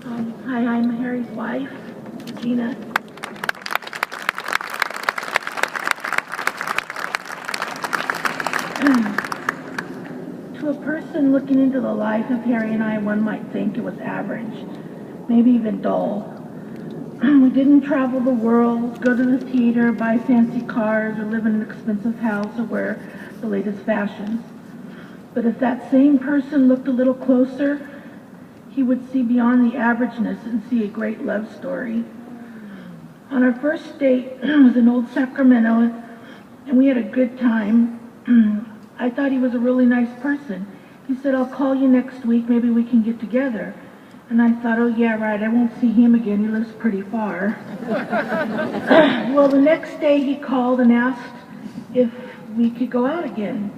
Hi, I'm Harry's wife, Regina. To a person looking into the life of Harry and I, one might think it was average, maybe even dull. We didn't travel the world, go to the theater, buy fancy cars, or live in an expensive house, or wear the latest fashions. But if that same person looked a little closer, he would see beyond the averageness and see a great love story. On our first date was in Old Sacramento, and we had a good time. I thought he was a really nice person. He said, "I'll call you next week, maybe we can get together." And I thought, oh yeah, right, I won't see him again, he lives pretty far. Well, the next day he called and asked if we could go out again,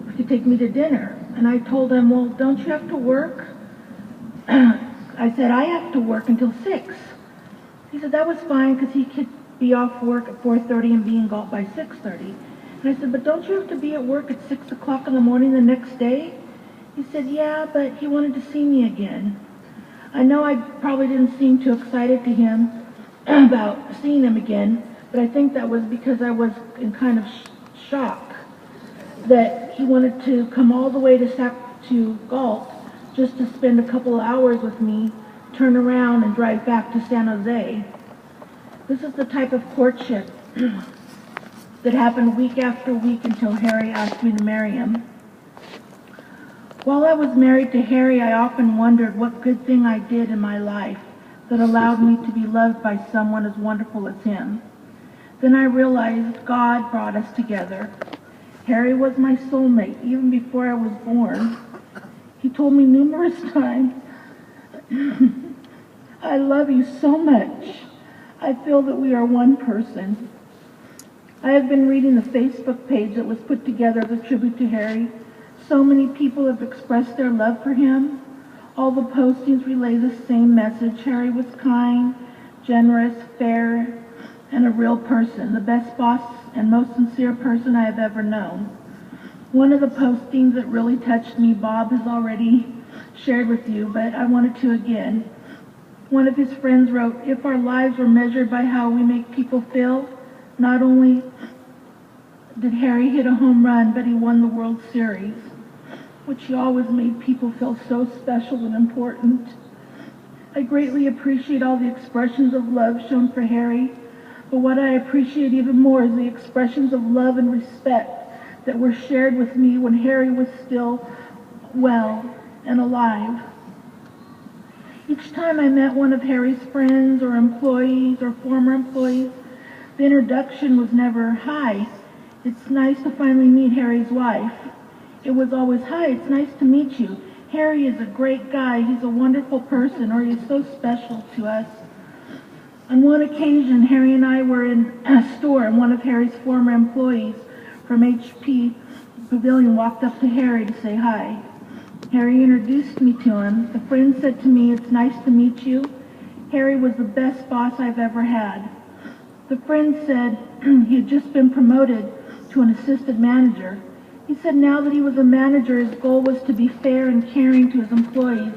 if he could take me to dinner. And I told him, well, don't you have to work? I said, I have to work until 6. He said that was fine because he could be off work at 4:30 and be in Galt by 6:30. And I said, but don't you have to be at work at 6 o'clock in the morning the next day? He said, yeah, but he wanted to see me again. I know I probably didn't seem too excited to him about seeing him again, but I think that was because I was in kind of shock that he wanted to come all the way to Galt just to spend a couple of hours with me, turn around and drive back to San Jose. This is the type of courtship that happened week after week until Harry asked me to marry him. While I was married to Harry, I often wondered what good thing I did in my life that allowed me to be loved by someone as wonderful as him. Then I realized God brought us together. Harry was my soulmate even before I was born. He told me numerous times, I love you so much. I feel that we are one person. I have been reading the Facebook page that was put together as a tribute to Harry. So many people have expressed their love for him. All the postings relay the same message. Harry was kind, generous, fair, and a real person, the best boss and most sincere person I have ever known. One of the postings that really touched me, Bob has already shared with you, but I wanted to again. One of his friends wrote, if our lives were measured by how we make people feel, not only did Harry hit a home run, but he won the World Series, which he always made people feel so special and important. I greatly appreciate all the expressions of love shown for Harry, but what I appreciate even more is the expressions of love and respect that were shared with me when Harry was still well and alive. Each time I met one of Harry's friends or employees or former employees, the introduction was never, hi, it's nice to finally meet Harry's wife. It was always, hi, it's nice to meet you. Harry is a great guy, he's a wonderful person, or he's so special to us. On one occasion, Harry and I were in a store, and one of Harry's former employees from HP Pavilion walked up to Harry to say hi. Harry introduced me to him. The friend said to me, it's nice to meet you. Harry was the best boss I've ever had. The friend said he had just been promoted to an assistant manager. He said now that he was a manager, his goal was to be fair and caring to his employees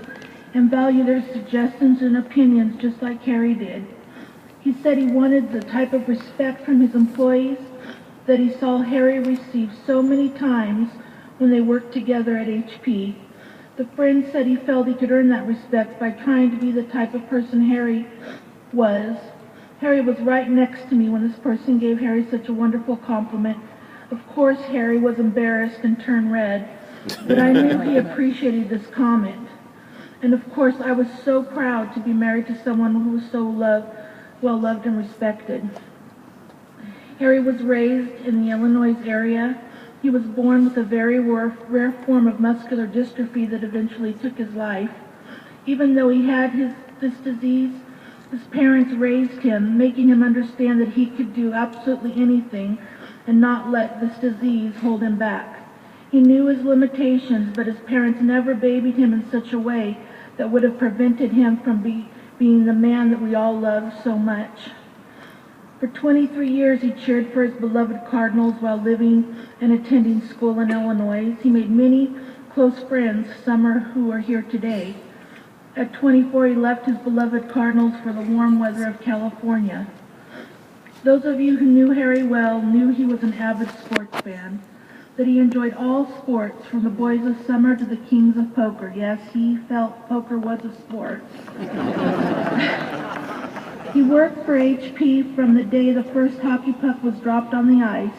and value their suggestions and opinions just like Harry did. He said he wanted the type of respect from his employees that he saw Harry receive so many times when they worked together at HP. The friend said he felt he could earn that respect by trying to be the type of person Harry was. Harry was right next to me when this person gave Harry such a wonderful compliment. Of course, Harry was embarrassed and turned red, but I knew he appreciated this comment. And of course, I was so proud to be married to someone who was so well loved and respected. Harry was raised in the Illinois area. He was born with a very rare form of muscular dystrophy that eventually took his life. Even though he had this disease, his parents raised him, making him understand that he could do absolutely anything and not let this disease hold him back. He knew his limitations, but his parents never babied him in such a way that would have prevented him from being the man that we all love so much. For 23 years, he cheered for his beloved Cardinals while living and attending school in Illinois. He made many close friends, some who are here today. At 24, he left his beloved Cardinals for the warm weather of California. Those of you who knew Harry well knew he was an avid sports fan, that he enjoyed all sports, from the boys of summer to the kings of poker. Yes, he felt poker was a sport. He worked for HP from the day the first hockey puck was dropped on the ice.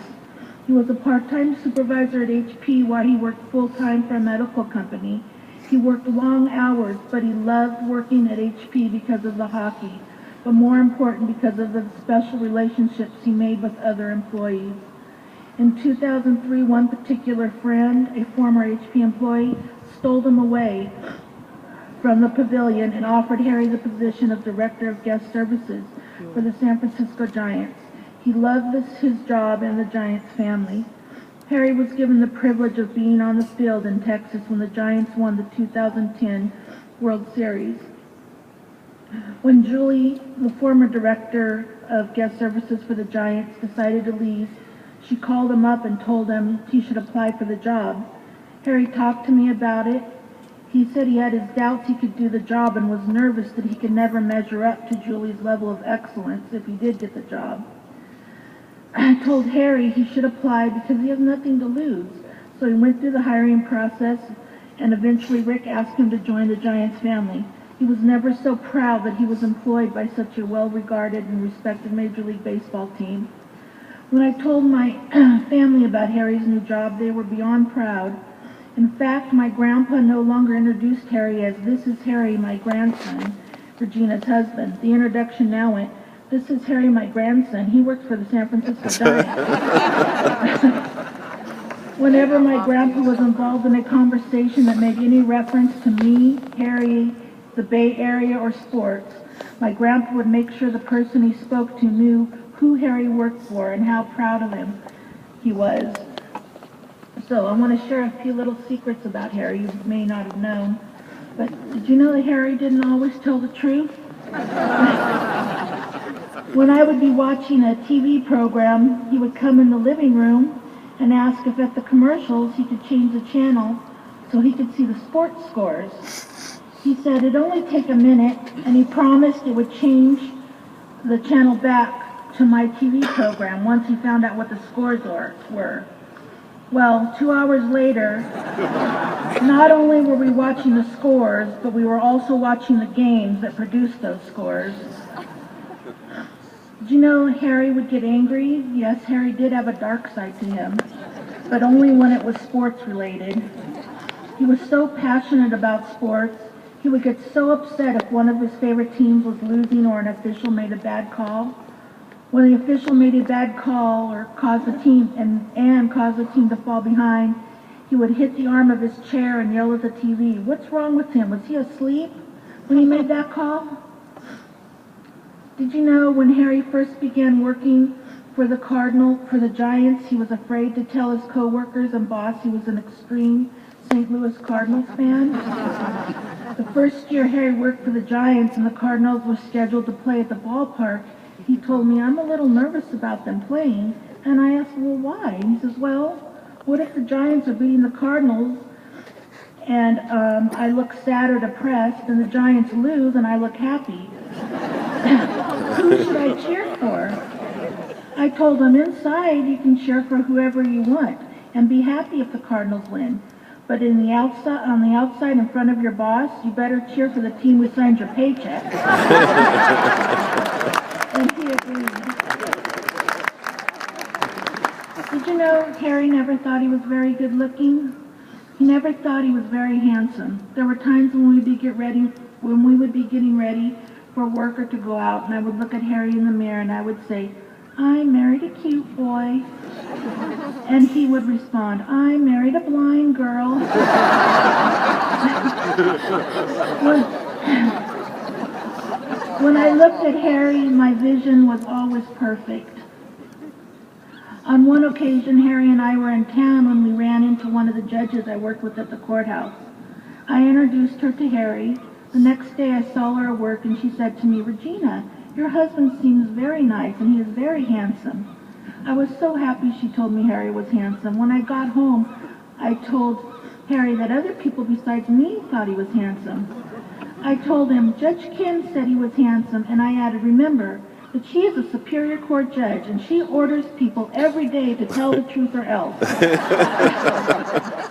He was a part-time supervisor at HP while he worked full-time for a medical company. He worked long hours, but he loved working at HP because of the hockey, but more important because of the special relationships he made with other employees. In 2003, one particular friend, a former HP employee, stole them away from the pavilion and offered Harry the position of Director of Guest Services for the San Francisco Giants. He loved his job and the Giants family. Harry was given the privilege of being on the field in Texas when the Giants won the 2010 World Series. When Julie, the former Director of Guest Services for the Giants, decided to leave, she called him up and told him he should apply for the job. Harry talked to me about it. He said he had his doubts he could do the job and was nervous that he could never measure up to Julie's level of excellence if he did get the job. I told Harry he should apply because he has nothing to lose. So he went through the hiring process, and eventually Rick asked him to join the Giants family. He was never so proud that he was employed by such a well-regarded and respected Major League Baseball team. When I told my family about Harry's new job, they were beyond proud. In fact, my grandpa no longer introduced Harry as, "This is Harry, my grandson," Regina's husband. The introduction now went, "This is Harry, my grandson. He works for the San Francisco Giants." Whenever my grandpa was involved in a conversation that made any reference to me, Harry, the Bay Area, or sports, my grandpa would make sure the person he spoke to knew who Harry worked for and how proud of him he was. So I want to share a few little secrets about Harry you may not have known. But did you know that Harry didn't always tell the truth? When I would be watching a TV program, he would come in the living room and ask if at the commercials he could change the channel so he could see the sports scores. He said it'd only take a minute, and he promised it would change the channel back to my TV program once he found out what the scores were. Well, 2 hours later, not only were we watching the scores, but we were also watching the games that produced those scores. Did you know Harry would get angry? Yes, Harry did have a dark side to him, but only when it was sports related. He was so passionate about sports, he would get so upset if one of his favorite teams was losing or an official made a bad call. When the official made a bad call or caused the team caused the team to fall behind, he would hit the arm of his chair and yell at the TV, "What's wrong with him? Was he asleep when he made that call?" Did you know when Harry first began working for the Giants, he was afraid to tell his co-workers and boss he was an extreme St. Louis Cardinals fan? The first year Harry worked for the Giants and the Cardinals were scheduled to play at the ballpark, he told me, "I'm a little nervous about them playing." And I asked, "Well, why?" And he says, "Well, what if the Giants are beating the Cardinals and I look sad or depressed, and the Giants lose and I look happy? Who should I cheer for?" I told him, "Inside you can cheer for whoever you want and be happy if the Cardinals win. But on the outside in front of your boss, you better cheer for the team who signed your paycheck." And he agreed. Did you know Harry never thought he was very good looking? He never thought he was very handsome. There were times when we would be getting ready for work or to go out, and I would look at Harry in the mirror and I would say, "I married a cute boy." And he would respond, "I married a blind girl." When I looked at Harry, my vision was always perfect. On one occasion, Harry and I were in town when we ran into one of the judges I worked with at the courthouse. I introduced her to Harry. The next day I saw her at work and she said to me, "Regina, your husband seems very nice and he is very handsome." I was so happy she told me Harry was handsome. When I got home, I told Harry that other people besides me thought he was handsome. I told him, Judge Kim said he was handsome, and I added, remember that she is a Superior Court judge, and she orders people every day to tell the truth or else.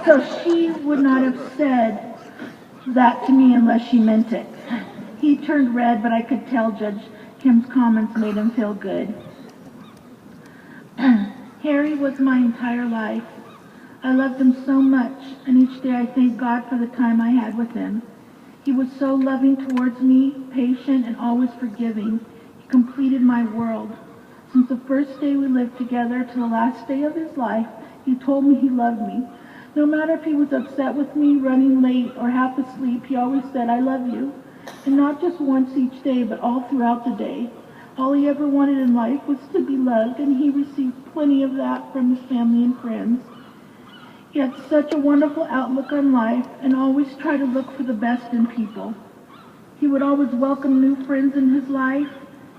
So she would not have said that to me unless she meant it. He turned red, but I could tell Judge Kim's comments made him feel good. Harry was my entire life. I loved him so much, and each day I thank God for the time I had with him. He was so loving towards me, patient, and always forgiving. He completed my world. Since the first day we lived together to the last day of his life, he told me he loved me. No matter if he was upset with me, running late, or half asleep, he always said, I love you. And not just once each day, but all throughout the day. All he ever wanted in life was to be loved, and he received plenty of that from his family and friends. He had such a wonderful outlook on life and always tried to look for the best in people. He would always welcome new friends in his life,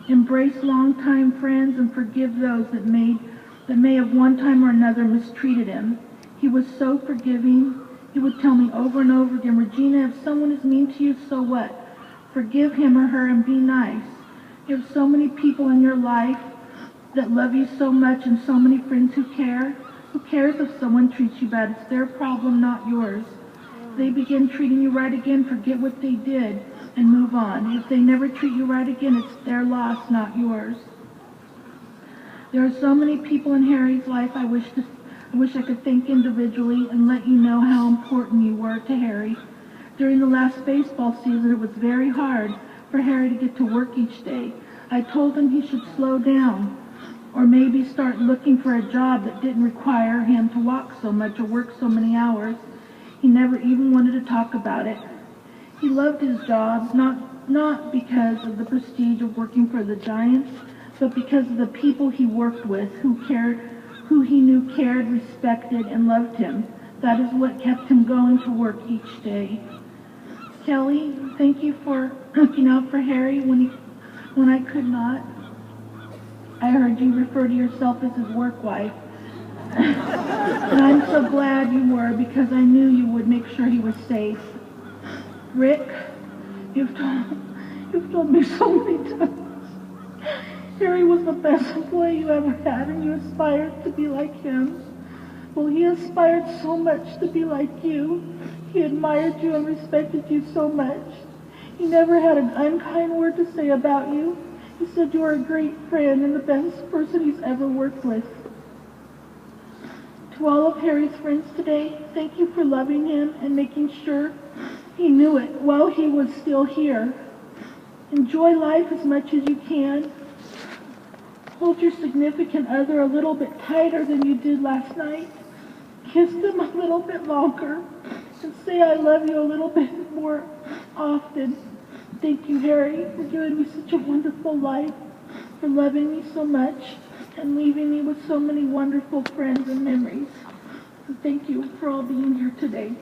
embrace longtime friends, and forgive those that may have one time or another mistreated him. He was so forgiving. He would tell me over and over again, Regina, if someone is mean to you, so what? Forgive him or her and be nice. You have so many people in your life that love you so much and so many friends who care. Who cares if someone treats you bad? It's their problem, not yours. If they begin treating you right again, forget what they did and move on. If they never treat you right again, it's their loss, not yours. There are so many people in Harry's life I wish I could thank individually and let you know how important you were to Harry. During the last baseball season, it was very hard for Harry to get to work each day. I told him he should slow down, or maybe start looking for a job that didn't require him to walk so much or work so many hours. He never even wanted to talk about it. He loved his job, not because of the prestige of working for the Giants, but because of the people he worked with, who he knew cared, respected, and loved him. That is what kept him going to work each day. Kelly, thank you for looking out for Harry when I could not. I heard you refer to yourself as his work wife. And I'm so glad you were, because I knew you would make sure he was safe. Rick, you've told me so many times Harry was the best employee you ever had, and you aspired to be like him. Well, he aspired so much to be like you. He admired you and respected you so much. He never had an unkind word to say about you. He said you are a great friend and the best person he's ever worked with. To all of Harry's friends today, thank you for loving him and making sure he knew it while he was still here. Enjoy life as much as you can. Hold your significant other a little bit tighter than you did last night. Kiss them a little bit longer. And say I love you a little bit more often. Thank you, Harry, for giving me such a wonderful life, for loving me so much, and leaving me with so many wonderful friends and memories. So thank you for all being here today.